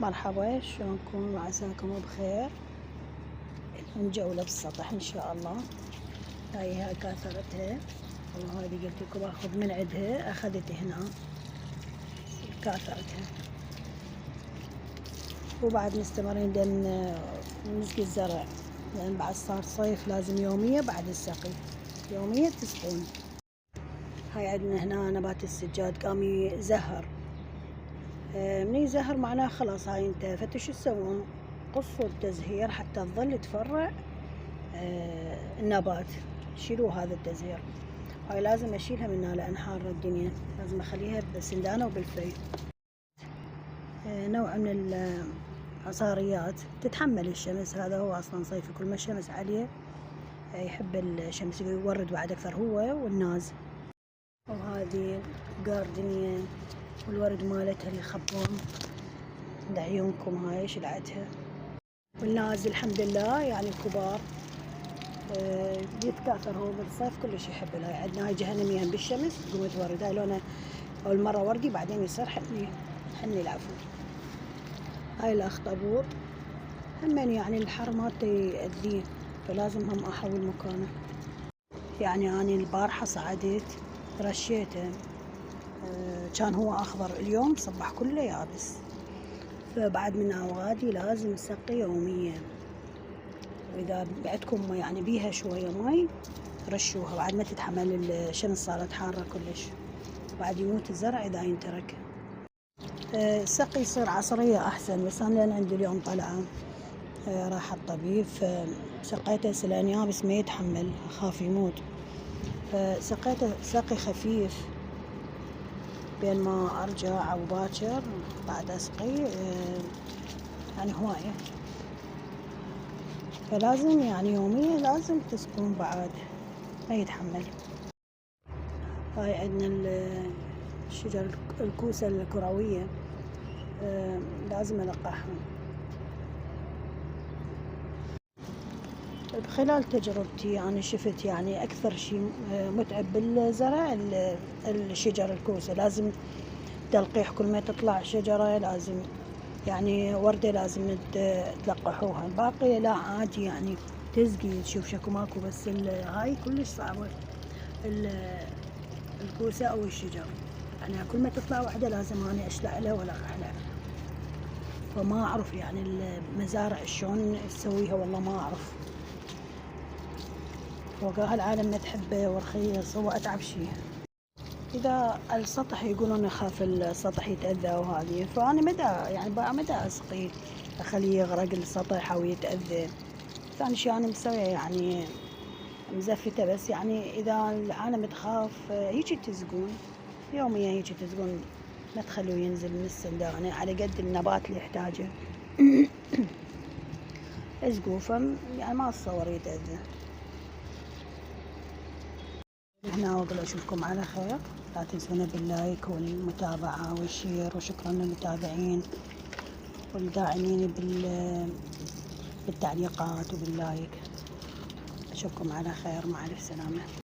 مرحبا، شلونكم وعساكم بخير. اليوم جولة بالسطح ان شاء الله. هاي كاثرتها، والله هذه قلت لكم اخذ من عندها، اخذت هنا كاثرتها. وبعد مستمرين نسقي الزرع، لان بعد صار صيف لازم يومية بعد السقي، يومية تسقون. هاي عندنا هنا نبات السجاد قام يزهر. من يزهر معناه خلاص هاي انتهت. شو تسوون؟ قصوا التزهير حتى تظل تفرع النبات. شيلوا هذا التزهير. هاي لازم اشيلها منها لان حارة الدنيا، لازم اخليها بسندانة وبالفي. نوع من العصاريات تتحمل الشمس، هذا هو اصلا صيفي، كل ما الشمس عالية يحب الشمس، يورد بعد اكثر هو والناز. وهذه جاردينيا والورد مالتها اللي يخبون لعيونكم، هاي شلعتها. والناز الحمد لله يعني كبار. يتكاثر هو بالصيف كلش يحب. هاي عندنا هاي جهنمية بالشمس تقوم تورد. هاي لونها اول مرة وردي بعدين يصير حني العفو. هاي الاخطبوط همين يعني الحر مالته يأذيه، فلازم هم احول مكانه. يعني اني البارحة صعدت رشيته، كان هو اخضر، اليوم صبح كله يابس. فبعد من اوغادي لازم سقي يوميا. واذا عندكم يعني بيها شويه مي رشوها بعد ما تتحمل الشمس، صارت حاره كلش. بعد يموت الزرع اذا ينترك. السقي يصير عصريه احسن، بس انا لان عندي اليوم طلعه راح الطبيب، فسقيته سلان يابس ما يتحمل، اخاف يموت. فسقيته سقي خفيف بين ما ارجع او باكر بعد اسقي يعني هوايه. فلازم يعني يوميا لازم تسقون بعد، ما يتحمل. هاي عندنا الشجر الكوسة الكروية، لازم ألقحها. بخلال تجربتي أنا شفت يعني أكثر شيء متعب بالزرع الشجر الكوسة، لازم تلقيح. كل ما تطلع شجرة لازم يعني وردة لازم تلقحوها. الباقي لا عادي يعني تسقي، تشوف شكو ماكو. بس هاي كلش صعبة، الكوسة أو الشجر. يعني كل ما تطلع واحدة لازم أنا أشلع لها وألقح لها. فما أعرف يعني المزارع شلون تسويها، والله ما أعرف. فوقها العالم ما تحبه ورخيص، هو أتعب شيء. إذا السطح يقولون أخاف السطح يتأذى وهذه، فأنا مدى يعني مدى أسقي أخليه يغرق السطح أو يتأذى. ثاني شيء أنا مسوية يعني مزفتة، بس يعني إذا العالم تخاف هيجي تسقون يوميا، هيجي تسقون، ما تخلوه ينزل من السندانة على قد النبات اللي يحتاجه. اسقوا يعني ما اتصور يتأذى. هنا واقول اشوفكم على خير. لا تنسونا باللايك والمتابعة والشير، وشكرا للمتابعين والداعمين بالتعليقات وباللايك. اشوفكم على خير، مع الف سلامة.